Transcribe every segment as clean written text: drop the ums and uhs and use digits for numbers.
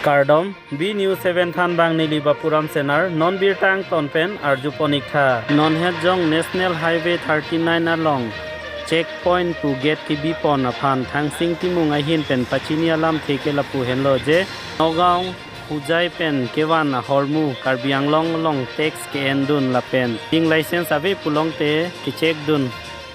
Kardom B New 7 Than Bang Niliba Puram Senar Non Bir Tang Tonpen Arjuponik Tha Non Het Jong National Highway 39 along Checkpoint to Gate Kibi Pon Aphan Thangsing Timung Ahin Pen Kapachini Alam Theke Lapu Henlo Je Nogaon Hujai Pen Kewan Hormu Karbiang Long Tex Ke Endun Lapen Ding License Ave Pulong Te Kichek Dun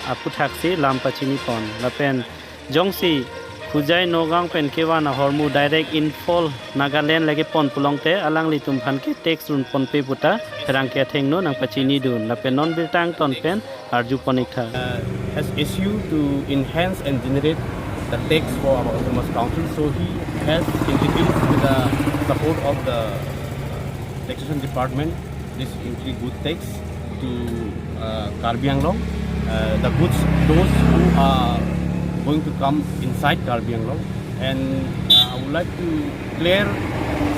Aphuthak Si Lam Kapachini Pon Lapen Jongsi Hujai Nogang Pen Kewan Hormu Direct in Fall Nagaland Lagi Pon Pulong Te Alang Litum Phan Ke Tex Run Pon Pe Puta Terang Ke Theng No Nang Kapachini Dun Lapen Non Bir Tang Ton Pen Arjuponik Tha has issued to enhance and generate the text for our autonomous council. So he has introduced with the support of the taxation department this entry good text to Karbiang Long. The goods, those who are going to come inside Karbiang Long, and I would like to clear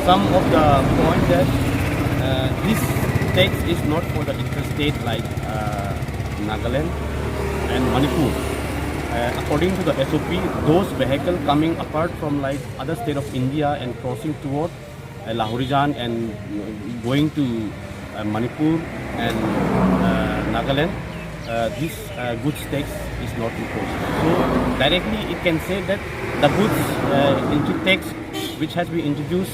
some of the point that this text is not for the interstate like Nagaland and Manipur. According to the SOP, those vehicles coming apart from like other state of India and crossing toward Lahorijan and going to Manipur and Nagaland, this goods tax is not imposed. So directly it can say that the goods entry tax which has been introduced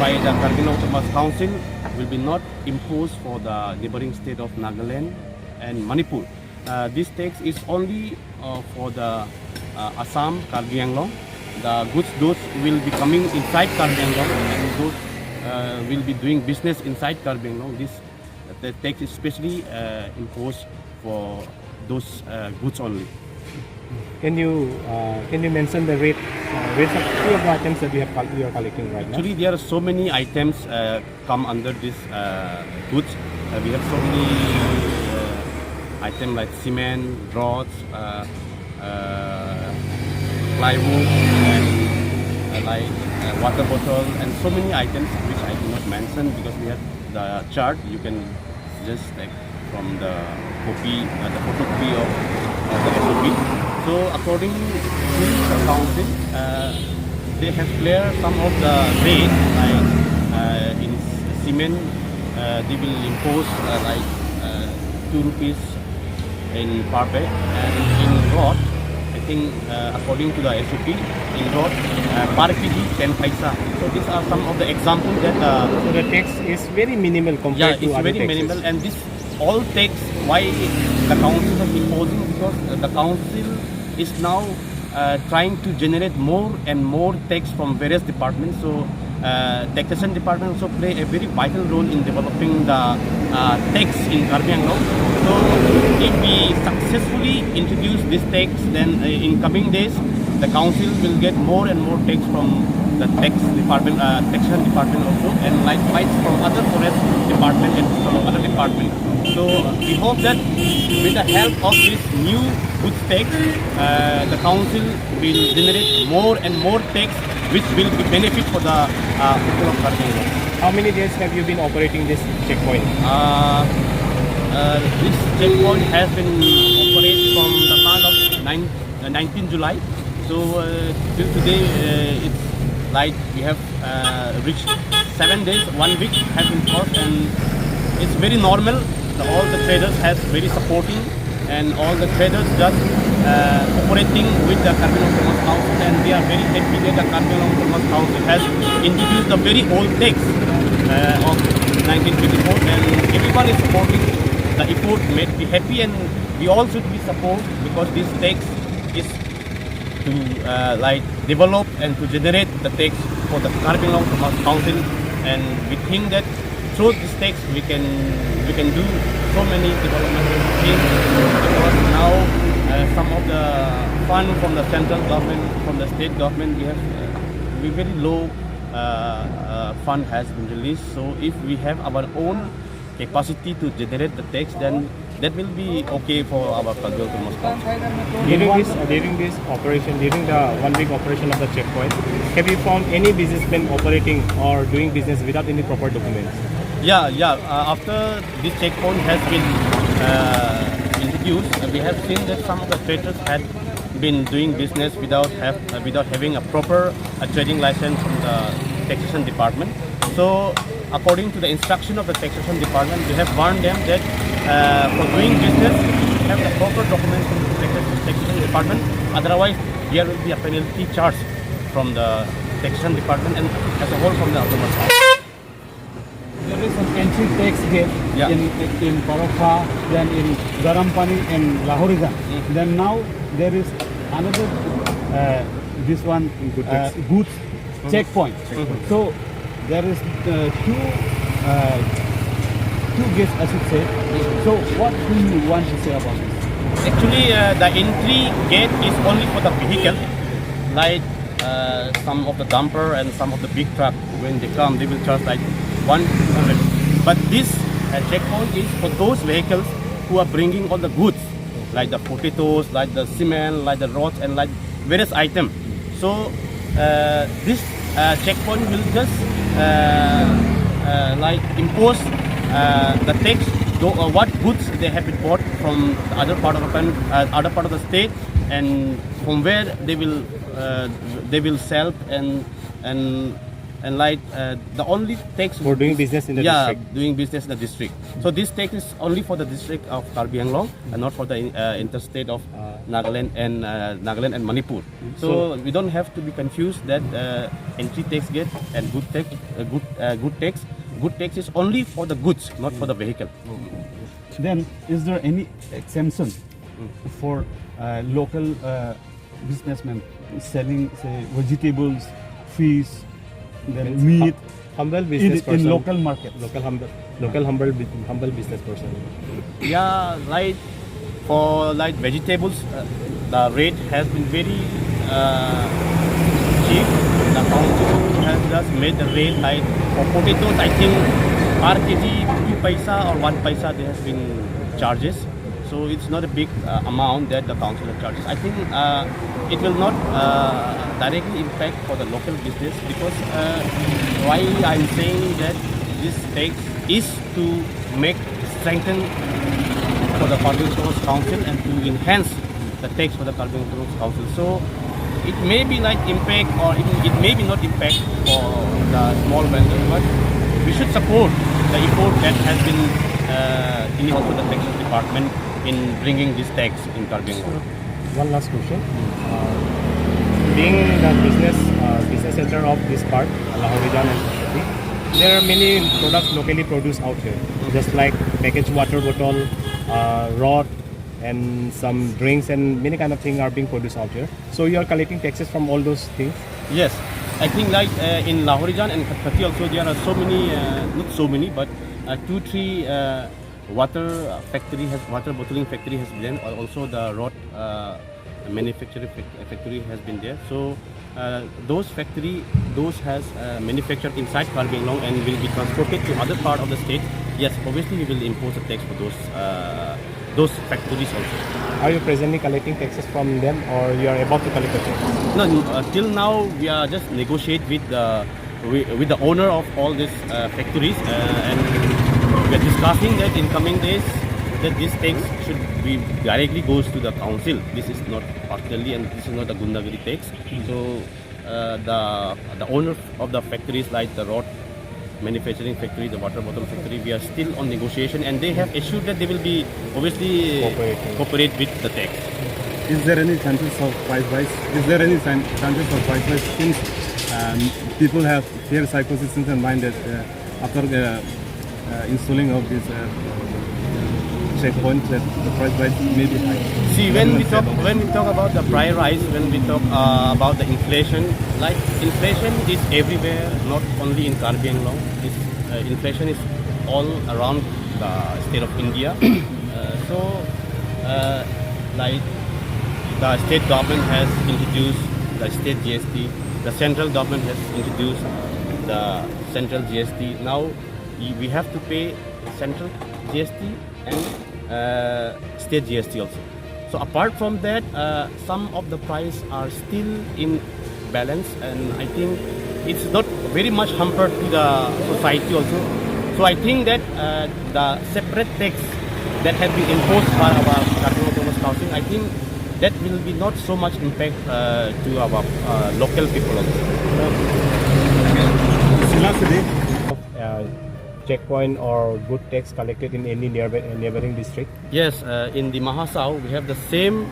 by the Karbiang Autonomous Council will be not imposed for the neighboring state of Nagaland and Manipur. This tax is only for the Assam, Karbiang Long. The goods those will be coming inside Karbiang Long and those will be doing business inside Karbiang Long. This the tax is specially imposed for those goods only. Can you mention the rates of few of the items that you are collecting right now? Actually, there are so many items come under this goods. We have so many items like cement, rods, plywood, and like water bottle, and so many items which I do not mention because we have the chart. You can just take from the copy, the photocopy of the SOP. So according to the council, they have cleared some of the rates like in cement they will impose like 2 rupees in per bag, and in rod I think according to the SOP in rod per kg 10 paisa. So these are some of the examples that so the tax is very minimal compared to it's other very taxes. minimal, and this all tax why the council is imposing because the council is now trying to generate more and more tax from various departments. So taxation department also play a very vital role in developing the tax in Karbiang Long. So if we successfully introduce this tax, then in coming days the council will get more and more tax from the tax department, taxation department also, and likewise from other forest department and from other department. So we hope that with the help of this new goods tax, the council will generate more and more tax which will be benefit for the people of Karbiang Long. How many days have you been operating this checkpoint? This checkpoint has been operated from the month of 19 July. So till today it's like we have reached 7 days, 1 week has been crossed, and it's very normal. All the traders has very supporting, and all the traders just operating with the Karbiang Autonomous Council, and they are very happy that the Karbiang Autonomous Council has introduced the very old tax of 1924, and everyone is supporting the effort. Made be happy, and we all should be support because this tax is to like develop and to generate the tax for the Karbiang Autonomous Council, and we think that through this tax we can do so many development things because now some of the fund from the central government, from the state government, we have very low fund has been released. So if we have our own capacity to generate the tax, then that will be okay for our Karbiang Autonomous Council. During this operation, during the 1 week operation of the checkpoint, have you found any businessmen operating or doing business without any proper documents? Yeah. After this checkpoint has been introduced, we have seen that some of the traders had been doing business without having a proper trading license from the taxation department. So according to the instruction of the taxation department, we have warned them that for doing business, have the proper documents from the taxation department. Otherwise, there will be a penalty charge from the taxation department and as a whole from the autonomous council. There is an entry tax gate Yeah. in Parokha, then in Garampani and Lahorijan. Then now there is another this one goods checkpoint. So there is two gates, I should say. So what do you want to say about this? Actually, the entry gate is only for the vehicle, like some of the dumper and some of the big truck. When they come, they will charge like 100. But this checkpoint is for those vehicles who are bringing all the goods, like the potatoes, like the cement, like the rods, and like various items. So this checkpoint will just like impose the tax, what goods they have been bought from the other part of the state, and from where they will sell and like the only tax For doing business in the district. doing business in the district. So this tax is only for the district of Karbi Anglong and not for the interstate of Nagaland and Manipur. So we don't have to be confused that entry tax gate and good tax is only for the goods, not for the vehicle. Then is there any exemption for local businessmen selling, say, vegetables, fish, then meat Humble business person. in local market? Humble business person. Yeah, like for like vegetables, the rate has been very cheap. The council has just made the rate like for potatoes, I think per kg 2 paisa or 1 paisa there has been charges. So it's not a big amount that the council charges. I think it will not directly impact for the local business because why I'm saying that this tax is to make strengthen for the Karbi Insurance Council and to enhance the tax for the Karbi Insurance Council. So it may be like impact or it may be not impact for the small vendors, but we should support the effort that has been in also the taxes department in bringing this tax in Karbi Anglong. One last question. Being the business center of this part, Lahorijan and Kapachini, there are many products locally produced out here, just like packaged water bottle, rod, and some drinks and many kind of things are being produced out here. So you are collecting taxes from all those things? Yes, I think like in Lahorijan and Kapachini also there are so many, not so many, but 2-3 water bottling factory has been there. Also the rod manufacturing factory has been there. So those has manufactured inside Karbi Anglong and will be transported to other part of the state. Yes, obviously we will impose a tax for those factories also. Are you presently collecting taxes from them or you are about to collect the tax? No, till now we are just negotiate with the owner of all these factories and we are discussing that in coming days that this tax should be directly goes to the council. This is not partially and this is not a Gundagiri tax. So the owner of the factories like the rod manufacturing factory, the water bottle factory, we are still on negotiation and they have assured that they will be obviously cooperate with the tax. Is there any chances of price rise? Is there any chances of price rise since people have fear psychosis in their mind that after installing of this checkpoint that the price rise may be high? See, when we talk about the price rise, when we talk about the inflation, like inflation is everywhere, not only in Karbi Anglong. Inflation is all around the state of India. Like the state government has introduced the state GST, the central government has introduced the central GST. Now we have to pay central GST and state GST also. So apart from that, some of the price are still in balance, and I think it's not very much hampered to the society also. So I think that the separate tax that has been imposed by our Karbi Autonomous Council, I think that will be not so much impact to our local people also. Checkpoint or good tax collected in any neighboring district? Yes, in the Mahasau we have the same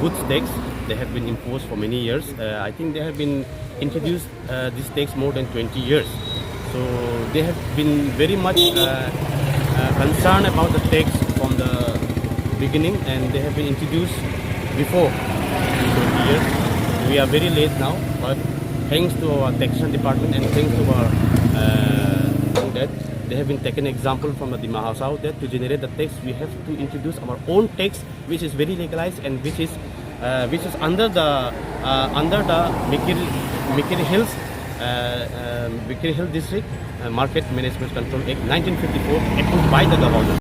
goods tax. They have been imposed for many years. I think they have been introduced this tax more than 20 years. So they have been very much concerned about the tax from the beginning, and they have been introduced before 20 years. We are very late now, but thanks to our taxation department and thanks to our that they have been taken example from the Mahasau that to generate the tax we have to introduce our own tax, which is very legalized and which is under the Mikiri Hills Mikiri Hill District Market Management Control Act 1954 approved by the government.